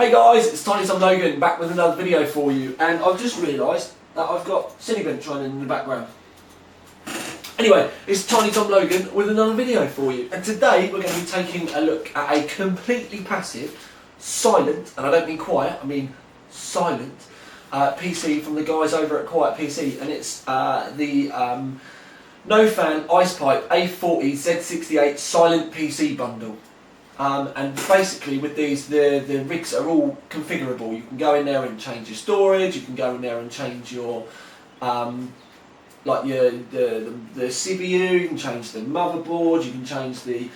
Hey guys, it's Tiny Tom Logan back with another video for you, and I've just realised that I've got Cinebench running in the background. Anyway, it's Tiny Tom Logan with another video for you, and today we're going to be taking a look at a completely passive, silent, and I don't mean quiet, I mean silent, PC from the guys over at Quiet PC, and it's the NoFan IcePipe A40 Z68 silent PC bundle. And basically with these, the rigs are all configurable. You can go in there and change your storage, you can go in there and change your like the CPU, you can change the motherboard, you can change the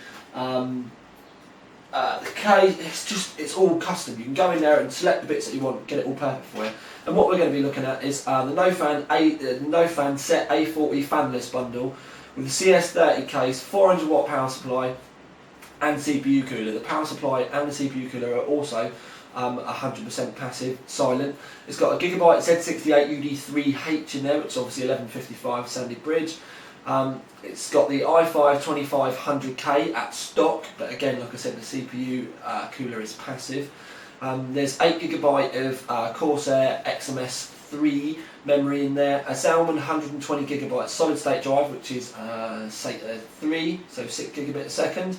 case. It's all custom. You can go in there and select the bits that you want, get it all perfect for you. And what we're going to be looking at is the NoFan Set A40 fanless bundle with the CS30 case, 400 watt power supply and CPU cooler. The power supply and the CPU cooler are also 100% passive, silent. It's got a Gigabyte Z68 UD3H in there, which is obviously 1155 Sandy Bridge. It's got the i5 2500K at stock, but again, like I said, the CPU cooler is passive. There's 8GB of Corsair XMS 3 memory in there, a Zalman 120GB solid state drive, which is SATA 3, so 6GB a second.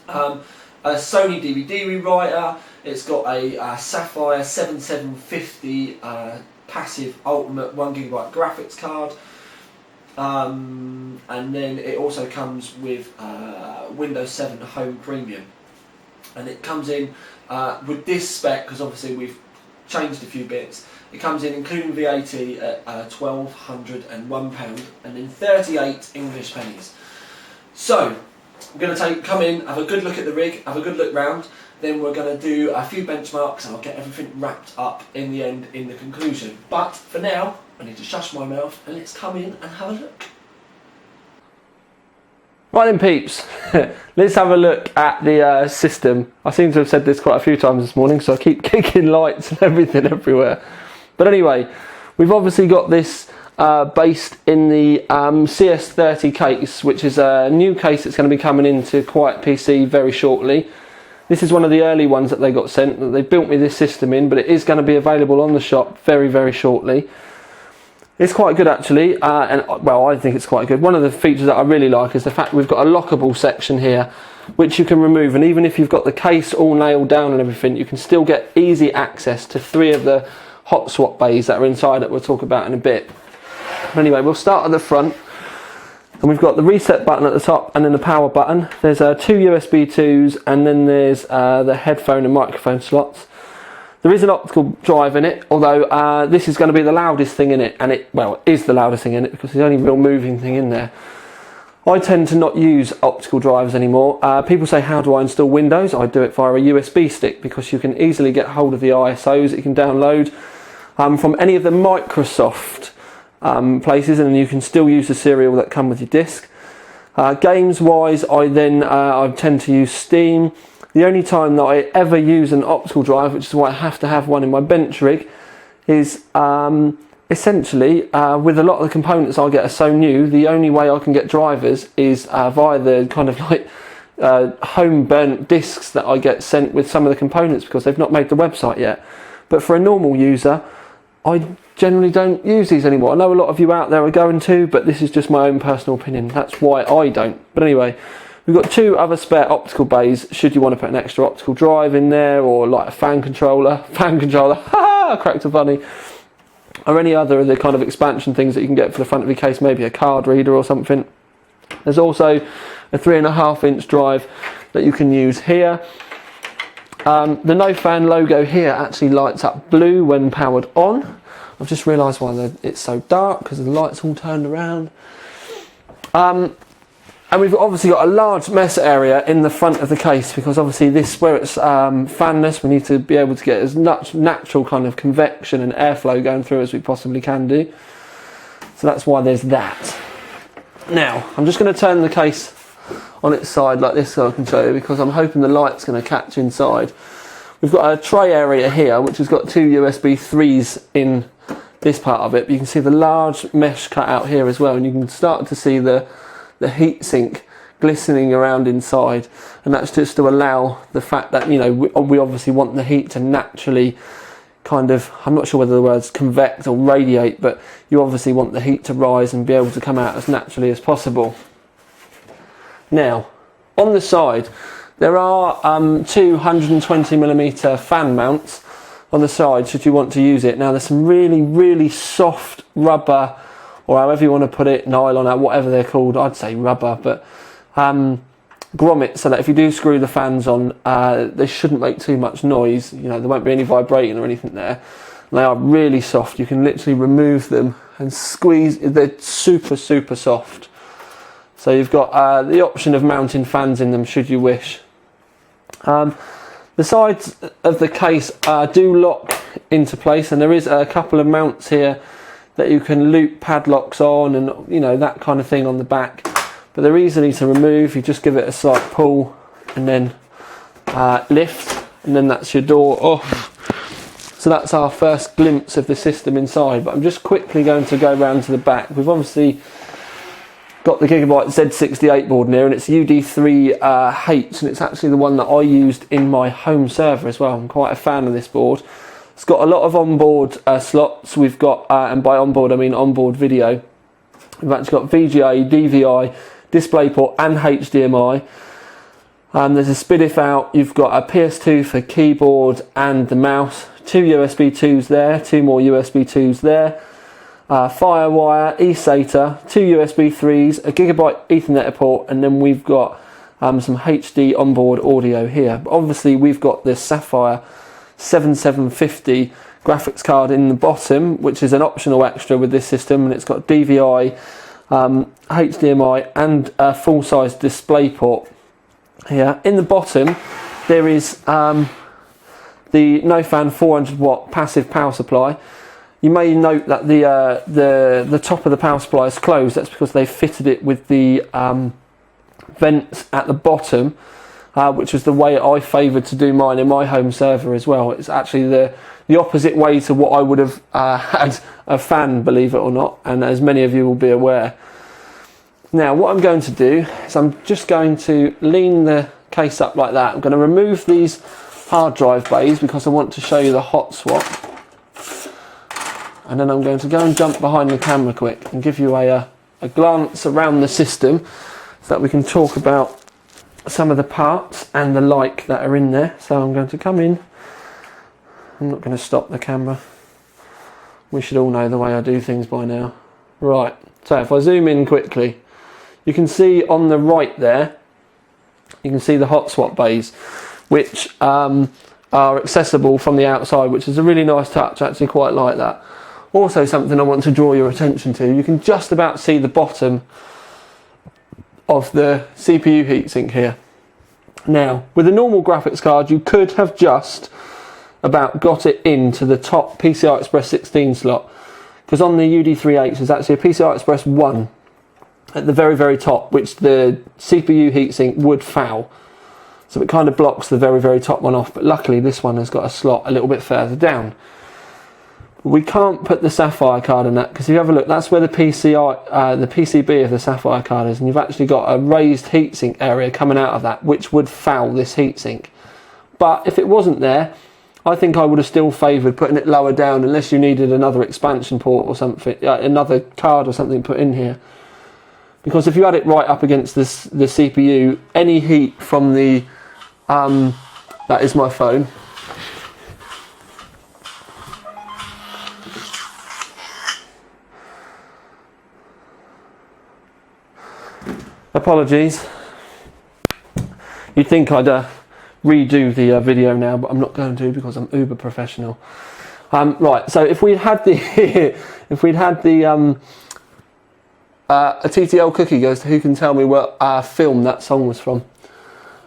A Sony DVD rewriter. It's got a Sapphire 7750 passive ultimate 1GB graphics card, and then it also comes with Windows 7 Home Premium, and it comes in with this spec, because obviously we've changed a few bits. It comes in including VAT at £1,201 and then 38 English pennies. So I'm going to come in, have a good look at the rig, have a good look round, then we're going to do a few benchmarks and I'll get everything wrapped up in the end in the conclusion. But for now, I need to shush my mouth and let's come in and have a look. Right then peeps, let's have a look at the system. I seem to have said this quite a few times this morning, so I keep kicking lights and everything everywhere. But anyway, we've obviously got this based in the CS30 case, which is a new case that's going to be coming into Quiet PC very shortly. This is one of the early ones that they got sent, that they built me this system in, but it is going to be available on the shop very, very shortly. It's quite good actually, and well, I think it's quite good. One of the features that I really like is the fact we've got a lockable section here, which you can remove, and even if you've got the case all nailed down and everything, you can still get easy access to 3 of the hot swap bays that are inside that we'll talk about in a bit. But anyway, we'll start at the front, and we've got the reset button at the top and then the power button. There's 2 USB 2s, and then there's the headphone and microphone slots. There is an optical drive in it, although this is going to be the loudest thing in it, and it is the loudest thing in it because it's the only real moving thing in there. I tend to not use optical drives anymore. People say, how do I install Windows? I do it via a USB stick because you can easily get hold of the ISOs that you can download from any of the Microsoft places, and you can still use the serial that come with your disc. Games wise, I tend to use Steam. The only time that I ever use an optical drive, which is why I have to have one in my bench rig, is essentially with a lot of the components I get are so new, the only way I can get drivers is via the kind of like home burnt discs that I get sent with some of the components, because they've not made the website yet. But for a normal user, I generally don't use these anymore. I know a lot of you out there are going to, but this is just my own personal opinion. That's why I don't. But anyway, we've got 2 other spare optical bays should you want to put an extra optical drive in there, or like a fan controller, haha, cracked a funny, or any other of the kind of expansion things that you can get for the front of your case, maybe a card reader or something. There's also a 3.5-inch drive that you can use here. The NoFan logo here actually lights up blue when powered on. I've just realised why it's so dark, because the light's all turned around. And we've obviously got a large mess area in the front of the case, because obviously this, where it's fanless, we need to be able to get as much natural kind of convection and airflow going through as we possibly can do. So that's why there's that. Now, I'm just going to turn the case on its side like this so I can show you, because I'm hoping the light's going to catch inside. We've got a tray area here which has got 2 USB 3s in this part of it, but you can see the large mesh cut out here as well, and you can start to see the heat sink glistening around inside, and that's just to allow the fact that, you know, we obviously want the heat to naturally kind of, I'm not sure whether the word's convect or radiate, but you obviously want the heat to rise and be able to come out as naturally as possible. Now, on the side, there are 220mm fan mounts on the side should you want to use it. Now, there's some really, really soft rubber, or however you want to put it, nylon or whatever they're called, I'd say rubber, but grommets, so that if you do screw the fans on, they shouldn't make too much noise. You know, there won't be any vibrating or anything there. They are really soft. You can literally remove them and squeeze. They're super, super soft. So you've got the option of mounting fans in them should you wish. The sides of the case do lock into place, and there is a couple of mounts here that you can loop padlocks on, and you know, that kind of thing on the back, but they're easily to remove. You just give it a slight pull and then lift, and then that's your door off. So that's our first glimpse of the system inside, but I'm just quickly going to go around to the back. We've obviously got the Gigabyte Z68 board in here, and it's UD3H, and it's actually the one that I used in my home server as well. I'm quite a fan of this board. It's got a lot of onboard slots. We've got, and by onboard I mean onboard video. We've actually got VGA, DVI, DisplayPort and HDMI. There's a SPDIF out. You've got a PS2 for keyboard and the mouse. 2 USB 2s there, 2 more USB 2s there. Firewire, eSATA, 2 USB 3s, a Gigabyte Ethernet port, and then we've got some HD onboard audio here. But obviously we've got this Sapphire 7750 graphics card in the bottom, which is an optional extra with this system, and it's got DVI, HDMI and a full-size DisplayPort here. In the bottom there is the NoFan 400 watt passive power supply. You may note that the top of the power supply is closed. That's because they fitted it with the vents at the bottom, which was the way I favoured to do mine in my home server as well. It's actually the opposite way to what I would have had a fan, believe it or not, and as many of you will be aware. Now what I'm going to do is I'm just going to lean the case up like that. I'm going to remove these hard drive bays because I want to show you the hot swap. And then I'm going to go and jump behind the camera quick and give you a glance around the system so that we can talk about some of the parts and the like that are in there. So I'm going to come in. I'm not going to stop the camera. We should all know the way I do things by now. Right, so if I zoom in quickly, you can see on the right there, you can see the hot swap bays, which are accessible from the outside, which is a really nice touch. I actually quite like that. Also, something I want to draw your attention to, you can just about see the bottom of the CPU heatsink here. Now, with a normal graphics card, you could have just about got it into the top PCI Express 16 slot, because on the UD3H there's actually a PCI Express 1 at the very, very top, which the CPU heatsink would foul. So it kind of blocks the very, very top one off, but luckily this one has got a slot a little bit further down. We can't put the Sapphire card in that, because if you have a look, that's where the PCB of the Sapphire card is, and you've actually got a raised heatsink area coming out of that, which would foul this heatsink. But if it wasn't there, I think I would have still favoured putting it lower down, unless you needed another expansion port or something, another card or something put in here. Because if you had it right up against the CPU, any heat from the that is my phone. Apologies. You'd think I'd redo the video now, but I'm not going to because I'm uber professional. Right, so if we'd had the a TTL cookie goes to who can tell me what film that song was from.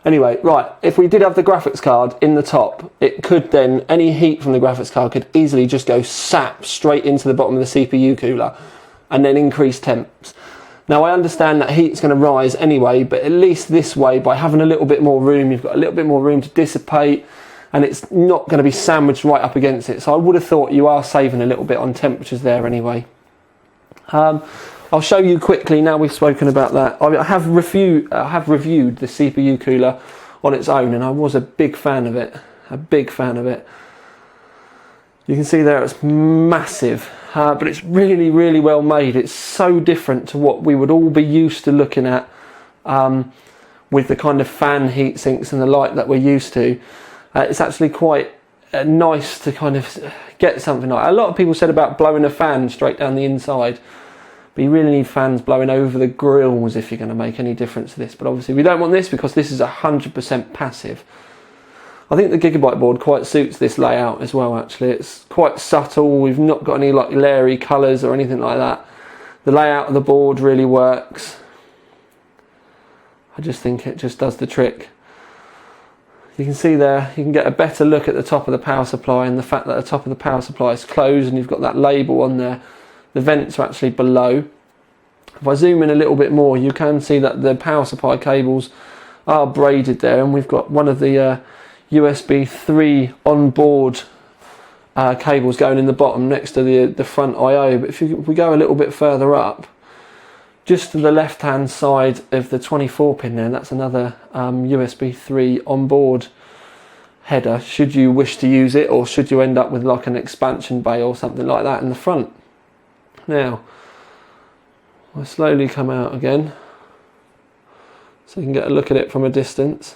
Anyway, right, if we did have the graphics card in the top, it could then, any heat from the graphics card could easily just go sap straight into the bottom of the CPU cooler and then increase temps. Now I understand that heat's going to rise anyway, but at least this way, by having a little bit more room, you've got a little bit more room to dissipate, and it's not going to be sandwiched right up against it. So I would have thought you are saving a little bit on temperatures there anyway. I'll show you quickly now we've spoken about that. I have reviewed the CPU cooler on its own, and I was a big fan of it. You can see there it's massive, but it's really, really well made. It's so different to what we would all be used to looking at with the kind of fan heat sinks and the light that we're used to. It's actually quite nice to kind of get something like that. A lot of people said about blowing a fan straight down the inside, but you really need fans blowing over the grills if you're going to make any difference to this. But obviously we don't want this because this is 100% passive. I think the Gigabyte board quite suits this layout as well, actually. It's quite subtle. We've not got any like leery colours or anything like that. The layout of the board really works. I just think it just does the trick. You can see there, you can get a better look at the top of the power supply, and the fact that the top of the power supply is closed and you've got that label on there. The vents are actually below. If I zoom in a little bit more, you can see that the power supply cables are braided there, and we've got one of the USB 3 on-board cables going in the bottom next to the front I/O. But if we go a little bit further up, just to the left-hand side of the 24 pin there, that's another USB 3 on-board header, should you wish to use it, or should you end up with like an expansion bay or something like that in the front. Now, I'll slowly come out again so you can get a look at it from a distance.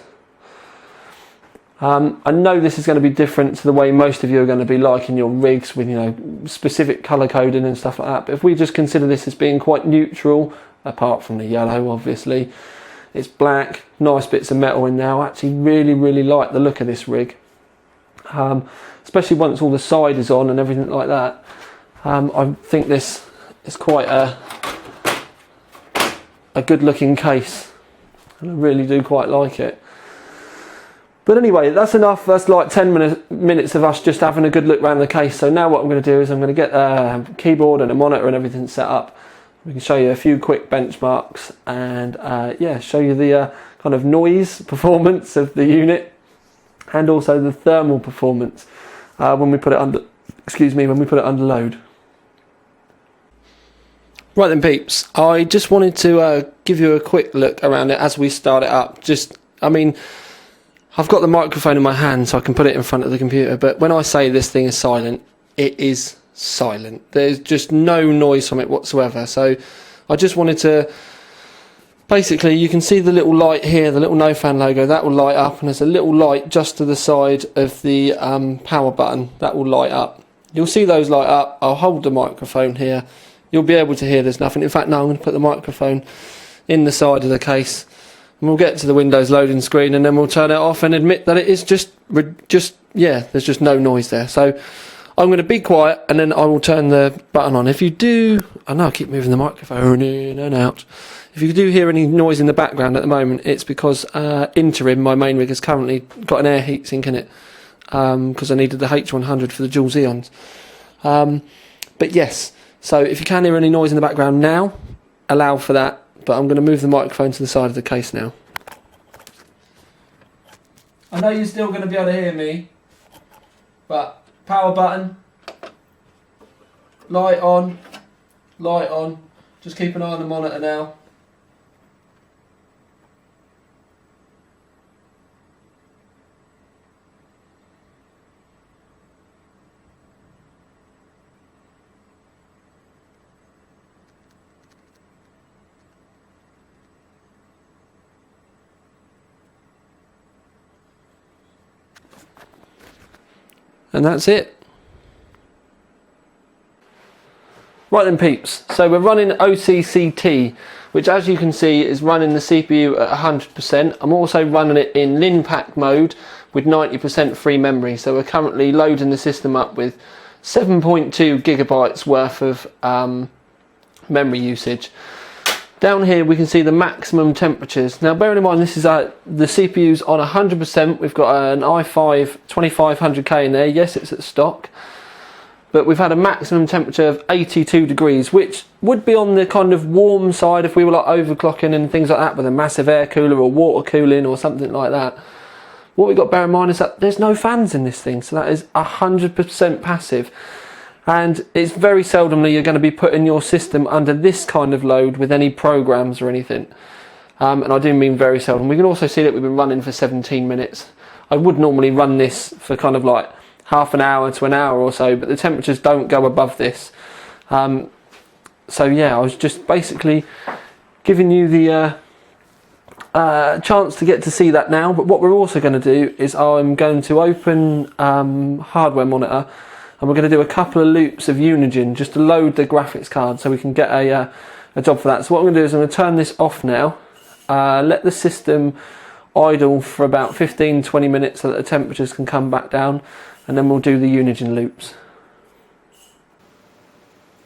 I know this is going to be different to the way most of you are going to be liking your rigs with, you know, specific colour coding and stuff like that. But if we just consider this as being quite neutral, apart from the yellow, obviously, it's black, nice bits of metal in there. I actually really, really like the look of this rig, especially once all the side is on and everything like that. I think this is quite a good looking case, and I really do quite like it. But anyway, that's enough. That's like 10 minutes of us just having a good look around the case. So now what I'm going to do is I'm going to get a keyboard and a monitor and everything set up. We can show you a few quick benchmarks and yeah, show you the kind of noise performance of the unit, and also the thermal performance when we put it under, when we put it under load. Right then, peeps, I just wanted to give you a quick look around it as we start it up. I've got the microphone in my hand so I can put it in front of the computer, but when I say this thing is silent, it is silent. There's just no noise from it whatsoever. So I just wanted to, basically, you can see the little light here, the little NoFan logo, that will light up, and there's a little light just to the side of the power button that will light up. You'll see those light up. I'll hold the microphone here. You'll be able to hear there's nothing. In fact, no, I'm going to put the microphone in the side of the case. And we'll get to the Windows loading screen, and then we'll turn it off and admit that it is just there's just no noise there. So I'm going to be quiet, and then I will turn the button on. If you do, I know I keep moving the microphone in and out. If you do hear any noise in the background at the moment, it's because Interim, my main rig, has currently got an air heat sink in it because I needed the H100 for the dual Xeons. But yes, so if you can hear any noise in the background now, allow for that. But I'm going to move the microphone to the side of the case now. I know you're still going to be able to hear me, but power button, light on, just keep an eye on the monitor now. And that's it. Right then, peeps, so we're running OCCT, which as you can see is running the CPU at 100%. I'm also running it in LinPack mode with 90% free memory. So we're currently loading the system up with 7.2 gigabytes worth of memory usage. Down here we can see the maximum temperatures. Now bearing in mind this is the CPU's on 100%, we've got an i5 2500K in there, yes it's at stock, but we've had a maximum temperature of 82 degrees, which would be on the kind of warm side if we were like overclocking and things like that with a massive air cooler or water cooling or something like that. What we've got to bear in mind is that there's no fans in this thing, so that is 100% passive. And it's very seldomly you're going to be putting your system under this kind of load with any programs or anything. And I do mean very seldom. We can also see that we've been running for 17 minutes. I would normally run this for kind of like half an hour to an hour or so, but the temperatures don't go above this. So yeah, I was just basically giving you the chance to get to see that now. But what we're also going to do is I'm going to open hardware monitor, and we're going to do a couple of loops of Unigine just to load the graphics card so we can get a job for that. So what I'm going to do is I'm going to turn this off now, let the system idle for about 15-20 minutes so that the temperatures can come back down, and then we'll do the Unigine loops.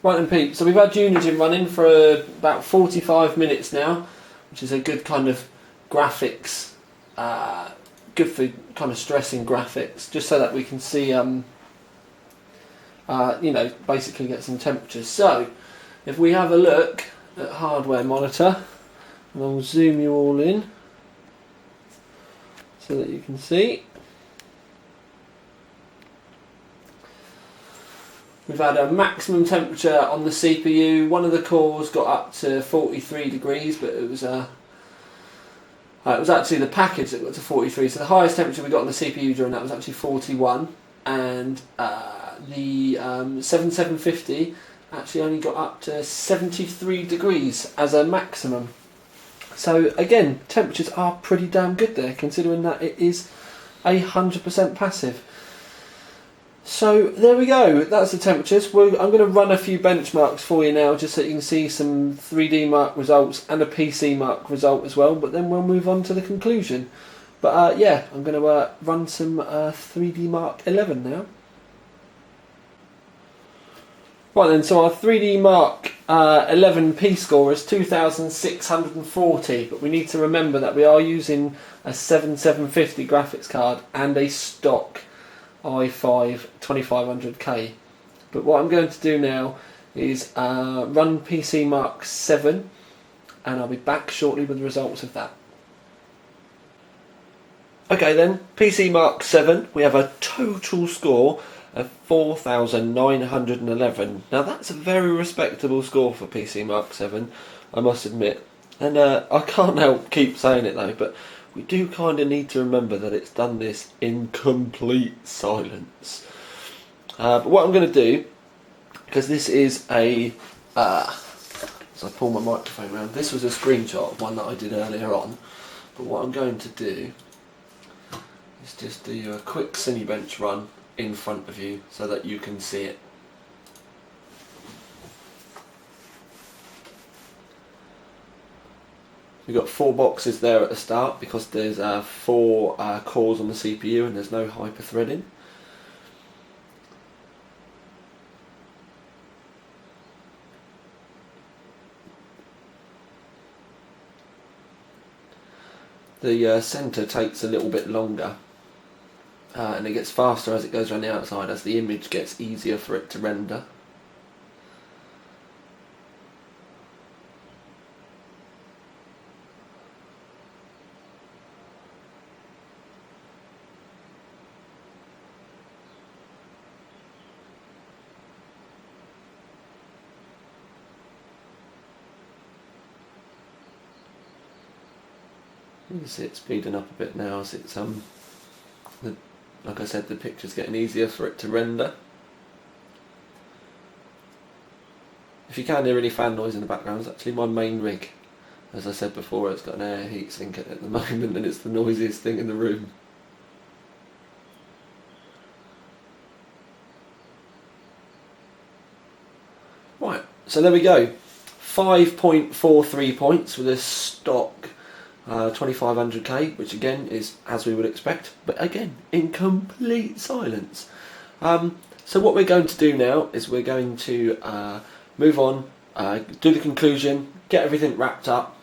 Right then, Pete, so we've had Unigine running for about 45 minutes now, which is a good kind of graphics, good for kind of stressing graphics, just so that we can see, you know, basically get some temperatures. So, if we have a look at hardware monitor, and I'll zoom you all in so that you can see. We've had a maximum temperature on the CPU. One of the cores got up to 43 degrees, but it was actually the package that got to 43. So the highest temperature we got on the CPU during that was actually 41, and the 7750 actually only got up to 73 degrees as a maximum. So again, temperatures are pretty damn good there, considering that it is 100% passive. So there we go, that's the temperatures. I'm going to run a few benchmarks for you now, just so you can see some 3D Mark results and a PC Mark result as well, but then we'll move on to the conclusion. But yeah, I'm going to run some 3D Mark 11 now. Right then, so our 3D Mark 11 P score is 2640, but we need to remember that we are using a 7750 graphics card and a stock i5 2500K. But what I'm going to do now is run PC Mark 7, and I'll be back shortly with the results of that. Okay then, PC Mark 7, we have a total score of 4,911. Now that's a very respectable score for PC Mark 7, I must admit. And I can't help keep saying it though, but we do kind of need to remember that it's done this in complete silence. But what I'm going to do, because this is a, as I pull my microphone around, this was a screenshot of one that I did earlier on, but what I'm going to do is just do a quick Cinebench run in front of you so that you can see it. We've got 4 boxes there at the start because there's 4 cores on the CPU and there's no hyper-threading. The centre takes a little bit longer, and it gets faster as it goes around the outside as the image gets easier for it to render. You can see it speeding up a bit now as it's like I said, the picture's getting easier for it to render. If you can hear any fan noise in the background, it's actually my main rig. As I said before, it's got an air heat sink at the moment and it's the noisiest thing in the room. Right, so there we go. 5.43 points with a stock 2500K, which again is as we would expect, but again in complete silence. So what we're going to do now is we're going to move on, do the conclusion, get everything wrapped up,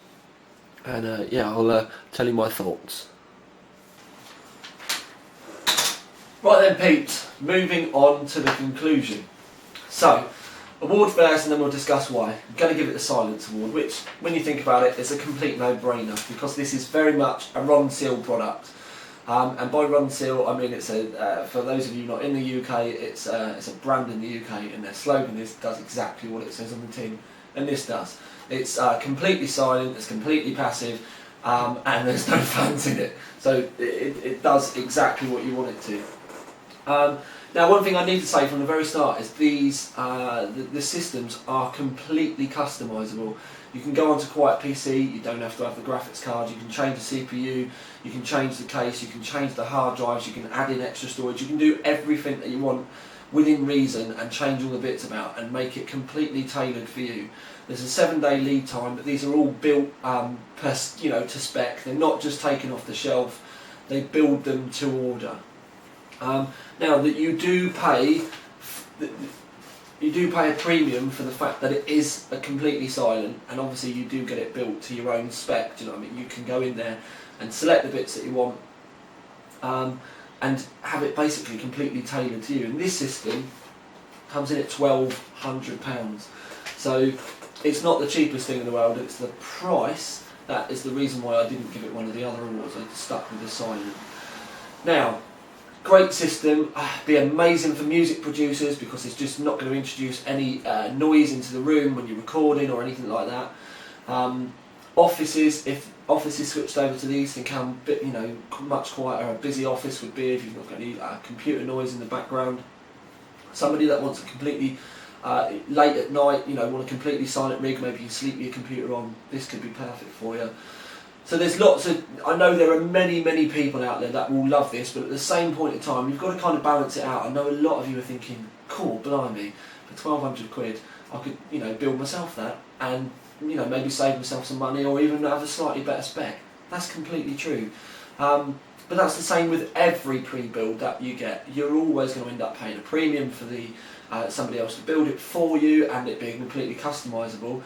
and yeah, I'll tell you my thoughts. Right then, Pete, moving on to the conclusion. So, award first, and then we'll discuss why. I'm going to give it the Silence Award, which, when you think about it, is a complete no-brainer, because this is very much a Ron Seal product. And by Run Seal, I mean it's for those of you not in the UK, it's a brand in the UK, and their slogan does exactly what it says on the tin, and this does. It's completely silent, it's completely passive, and there's no fans in it, so it does exactly what you want it to. Now, one thing I need to say from the very start is these the systems are completely customisable. You can go onto Quiet PC, you don't have to have the graphics card, you can change the CPU, you can change the case, you can change the hard drives, you can add in extra storage, you can do everything that you want within reason and change all the bits about and make it completely tailored for you. There's a 7-day lead time, but these are all built to spec. They're not just taken off the shelf, they build them to order. Now that you do pay a premium for the fact that it is completely silent, and obviously you do get it built to your own spec. Do you know what I mean? You can go in there and select the bits that you want, and have it basically completely tailored to you. And this system comes in at £1,200, so it's not the cheapest thing in the world. It's the price that is the reason why I didn't give it one of the other awards. I stuck with the silent. Now, great system, be amazing for music producers because it's just not going to introduce any noise into the room when you're recording or anything like that. Offices, if offices switched over to these, can come much quieter. A busy office would be if you've not got any computer noise in the background. Somebody that wants a completely late at night, want a completely silent rig, maybe you sleep with your computer on, this could be perfect for you. So there's lots of, I know there are many people out there that will love this, but at the same point in time, you've got to kind of balance it out. I know a lot of you are thinking, cool, blimey, for 1,200 quid, I could, build myself that and, maybe save myself some money or even have a slightly better spec. That's completely true. But that's the same with every pre-build that you get. You're always going to end up paying a premium for somebody else to build it for you and it being completely customisable.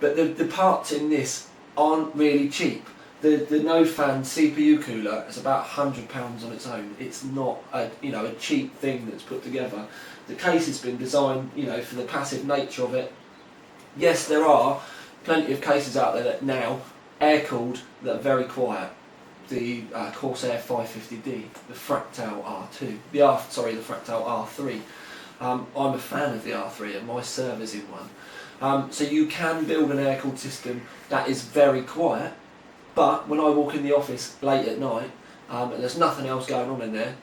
But the parts in this aren't really cheap. The NoFan CPU cooler is about £100 on its own. It's not a cheap thing that's put together. The case has been designed for the passive nature of it. Yes, there are plenty of cases out there that now air cooled that are very quiet. The Corsair 550D, the Fractal R2, the Fractal R3. I'm a fan of the R3 and my server's in one. So you can build an air-cooled system that is very quiet, but when I walk in the office late at night and there's nothing else going on in there,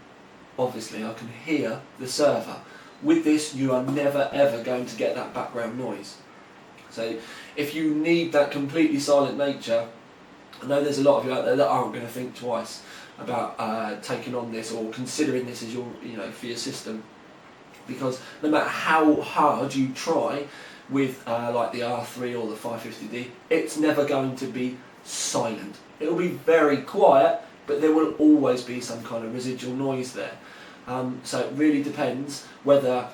obviously I can hear the server. With this, you are never ever going to get that background noise. So if you need that completely silent nature, I know there's a lot of you out there that aren't going to think twice about taking on this or considering this as your, for your system, because no matter how hard you try with like the R3 or the 550D, it's never going to be silent. It'll be very quiet, but there will always be some kind of residual noise there. So it really depends whether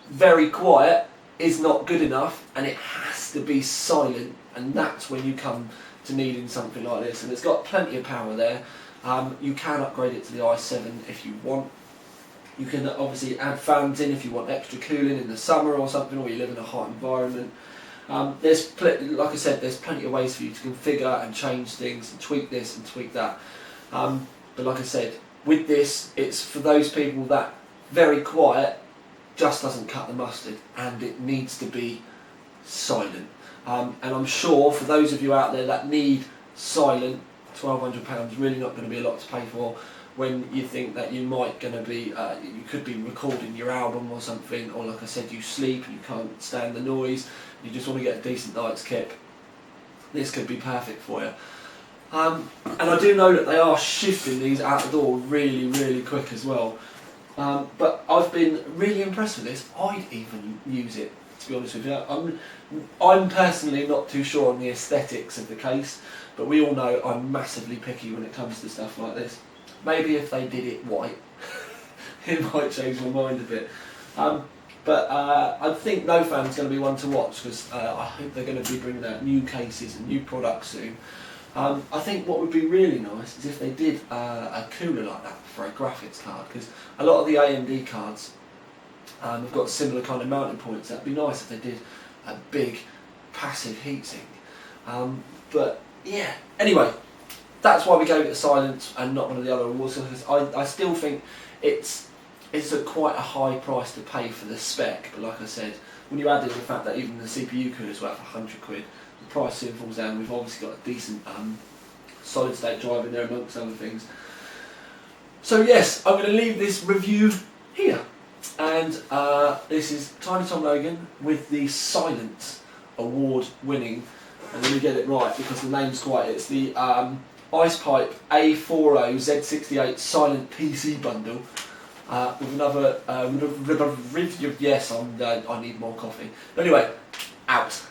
very quiet is not good enough and it has to be silent, and that's when you come to needing something like this. And it's got plenty of power there. You can upgrade it to the i7 if you want. You can obviously add fans in if you want extra cooling in the summer or something, or you live in a hot environment. Like I said, there's plenty of ways for you to configure and change things and tweak this and tweak that. But like I said, with this, it's for those people that very quiet just doesn't cut the mustard and it needs to be silent. And I'm sure for those of you out there that need silent, £1,200 really not going to be a lot to pay for when you think that you you could be recording your album or something, or like I said, you sleep and you can't stand the noise, you just want to get a decent night's kip. This could be perfect for you. And I do know that they are shifting these out the door really quick as well. But I've been really impressed with this. I'd even use it, to be honest with you. I'm personally not too sure on the aesthetics of the case, but we all know I'm massively picky when it comes to stuff like this. Maybe if they did it white, it might change my mind a bit. But I think NoFan's going to be one to watch because I hope they're going to be bringing out new cases and new products soon. I think what would be really nice is if they did a cooler like that for a graphics card, because a lot of the AMD cards have got similar kind of mounting points. That'd be nice if they did a big passive heatsink. But yeah, anyway, that's why we gave it a silence and not one of the other awards. I still think it's quite a high price to pay for the spec, but like I said, when you add in the fact that even the CPU cooler is worth £100, the price soon falls down. We've obviously got a decent solid state drive in there amongst other things. So yes, I'm going to leave this review here, and this is Tiny Tom Logan with the Silence Award winning, and let me get it right because the name's it's the IcePipe A40 Z68 Silent PC bundle. With another review. Yes, I need more coffee. But anyway, out.